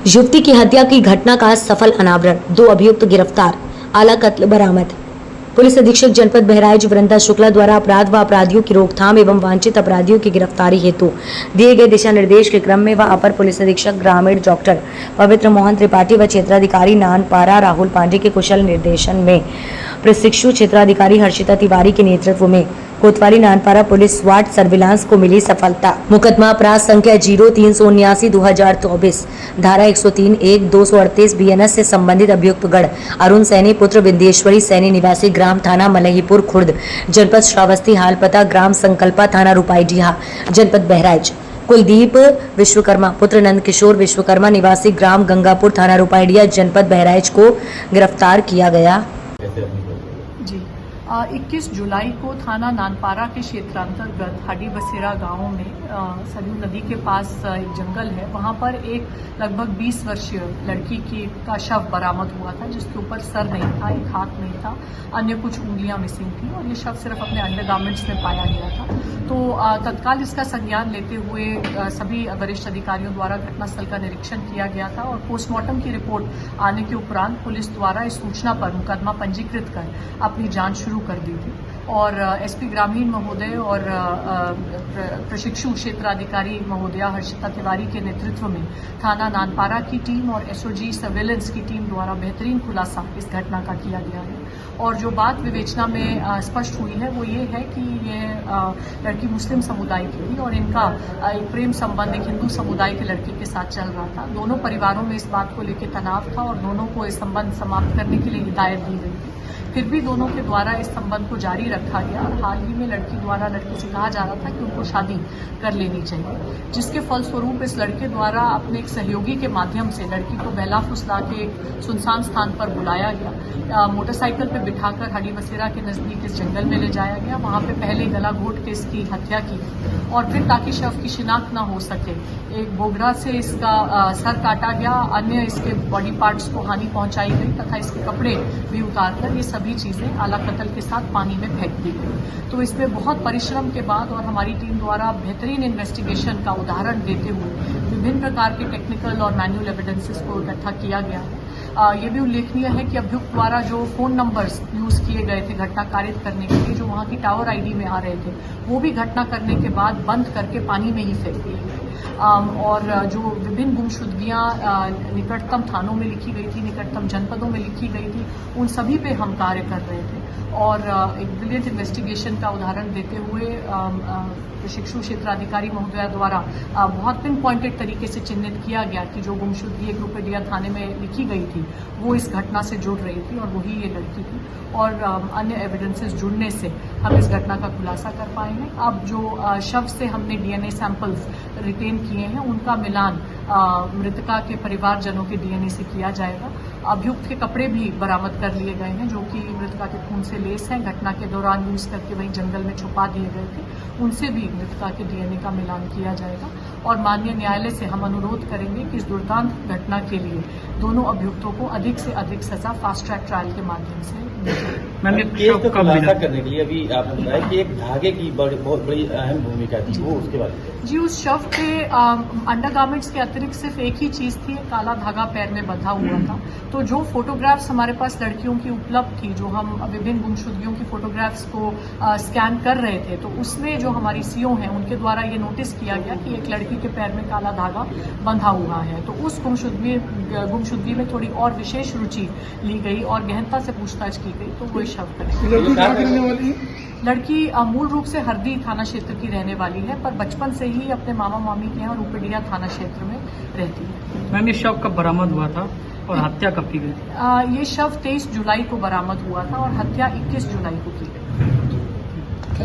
युवती की हत्या की घटना का सफल अनावरण, 2 अभियुक्त गिरफ्तार, आला कत्ल बरामद। पुलिस अधीक्षक जनपद बहराइच वृंदा शुक्ला द्वारा अपराध व अपराधियों की रोकथाम एवं वांछित अपराधियों की गिरफ्तारी हेतु दिए गए दिशा निर्देश के क्रम में व अपर पुलिस अधीक्षक ग्रामीण डॉक्टर पवित्र मोहन त्रिपाठी व क्षेत्राधिकारी नानपारा राहुल पांडे के कुशल निर्देशन में प्रशिक्षु क्षेत्राधिकारी हर्षिता तिवारी के नेतृत्व में कोतवाली नानपारा पुलिस स्वाट सर्विलांस को मिली सफलता। मुकदमा अपराध संख्या 0379/2024 धारा 103(1) 238 BNS से संबंधित अभियुक्त गण अरुण सैनी पुत्र बिंदेश्वरी सैनी निवासी ग्राम थाना मलहीपुर खुर्द जनपद श्रावस्ती हाल पता ग्राम संकल्पा थाना रुपाईडीहा जनपद बहराइच। कुलदीप विश्वकर्मा पुत्र नंद किशोर विश्वकर्मा निवासी ग्राम गंगापुर थाना रुपाईडीहा जनपद बहराइच को गिरफ्तार किया गया। जी 21 जुलाई को थाना नानपारा के क्षेत्रांतर्गत हाडी बसेरा गांव में सरयू नदी के पास एक जंगल है, वहां पर एक लगभग 20 वर्षीय लड़की का शव बरामद हुआ था, जिसके ऊपर सर नहीं था, एक हाथ नहीं था, अन्य कुछ उंगलियां मिसिंग थी और ये शव सिर्फ अपने अंडरगारमेंट्स में पाया गया था। तो तत्काल इसका संज्ञान लेते हुए सभी वरिष्ठ अधिकारियों द्वारा घटनास्थल का निरीक्षण किया गया था और पोस्टमार्टम की रिपोर्ट आने के उपरांत पुलिस द्वारा इस सूचना पर मुकदमा पंजीकृत कर अपनी जांच शुरू कर दी थी और एसपी ग्रामीण महोदय और प्रशिक्षु क्षेत्राधिकारी महोदया हर्षिता तिवारी के नेतृत्व में थाना नानपारा की टीम और एसओजी सर्वेलेंस की टीम द्वारा बेहतरीन खुलासा इस घटना का किया गया है। और जो बात विवेचना में स्पष्ट हुई है वो ये है कि ये लड़की मुस्लिम समुदाय की थी और इनका एक प्रेम संबंध एक हिंदू समुदाय के लड़के के साथ चल रहा था। दोनों परिवारों में इस बात को लेकर तनाव था और दोनों को इस संबंध समाप्त करने के लिए हिदायत दी गई थी। फिर भी दोनों के द्वारा इस संबंध को जारी रखा गया और हाल ही में लड़की द्वारा लड़के से कहा जा रहा था कि उनको शादी कर लेनी चाहिए, जिसके फलस्वरूप इस लड़के द्वारा अपने एक सहयोगी के माध्यम से लड़की को बहला फुसला के एक सुनसान स्थान पर बुलाया गया, मोटरसाइकिल पे बिठाकर हाडी बसेरा के नजदीक इस जंगल में ले जाया गया। वहां पे पहले गला घोट के इसकी हत्या की और फिर ताकि शव की शिनाख्त न हो सके एक बोगरा से इसका सर काटा गया, अन्य इसके बॉडी पार्ट्स को हानि पहुंचाई गई तथा इसके कपड़े भी उतारकर ये सभी चीजें आला कत्ल के साथ पानी में फेंक दी गई। तो इसमें बहुत परिश्रम के बाद और हमारी टीम द्वारा बेहतरीन इन्वेस्टिगेशन का उदाहरण देते हुए विभिन्न प्रकार के टेक्निकल और मैन्युअल एविडेंसेस को इकट्ठा किया गया है। ये भी उल्लेखनीय है कि अभियुक्त द्वारा जो फोन नंबर्स यूज किए गए थे घटना कारित करने के लिए, जो वहां की टावर आईडी में आ रहे थे, वो भी घटना करने के बाद बंद करके पानी में ही फेंक दिए गए। और जो विभिन्न गुमशुदगियां निकटतम थानों में लिखी गई थी, निकटतम जनपदों में लिखी गई थी, उन सभी पे हम कार्य कर रहे थे और एक ब्रिलियंट इन्वेस्टिगेशन का उदाहरण देते हुए प्रशिक्षु क्षेत्राधिकारी महोदया द्वारा बहुत पिन पॉइंटेड तरीके से चिन्हित किया गया कि जो गुमशुदगी एक रुपये थाने में लिखी गई थी वो इस घटना से जुड़ रही थी और वही ये लड़की थी और अन्य एविडेंसेस जुड़ने से हम इस घटना का खुलासा कर पाए हैं। अब जो शव से हमने डीएनए सैंपल्स रिटेन किए हैं उनका मिलान मृतका के परिवारजनों के डीएनए से किया जाएगा। अभियुक्त के कपड़े भी बरामद कर लिए गए हैं जो कि मृतका के खून से लेस हैं, घटना के दौरान यूज करके वहीं जंगल में छुपा दिए गए थे, उनसे भी मृतका के डीएनए का मिलान किया जाएगा और माननीय न्यायालय से हम अनुरोध करेंगे कि इस दुर्दांत घटना के लिए दोनों अभियुक्तों को अधिक से अधिक सजा फास्ट ट्रैक ट्रायल के माध्यम से मैम, केस को खुलासा करने के लिए अभी आपने बताया कि एक धागे की बहुत बड़ी अहम भूमिका थी, वो उसके बारे में जी उस शव पे अंडरगारमेंट्स के अतिरिक्त सिर्फ एक ही चीज थी, काला धागा पैर में बंधा हुआ था। तो जो फोटोग्राफ्स हमारे पास लड़कियों की उपलब्ध थी, जो हम विभिन्न गुमशुदगियों की फोटोग्राफ्स को स्कैन कर रहे थे, तो उसमें जो हमारी सीओ हैं उनके द्वारा ये नोटिस किया गया कि एक लड़की के पैर में काला धागा बंधा हुआ है। तो उस गुमशुदगी में थोड़ी और विशेष रुचि ली गई और गहनता से पूछताछ की गई, तो वो शव करेंगे। लड़की मूल रूप से हरदी थाना क्षेत्र की रहने वाली है, पर बचपन से ही अपने मामा मामी के यहाँ रूपेडिया थाना क्षेत्र में रहती है। मैम, ये शव कब बरामद हुआ था और हत्या कब की गई? ये शव 23 जुलाई को बरामद हुआ था और हत्या 21 जुलाई को की गई।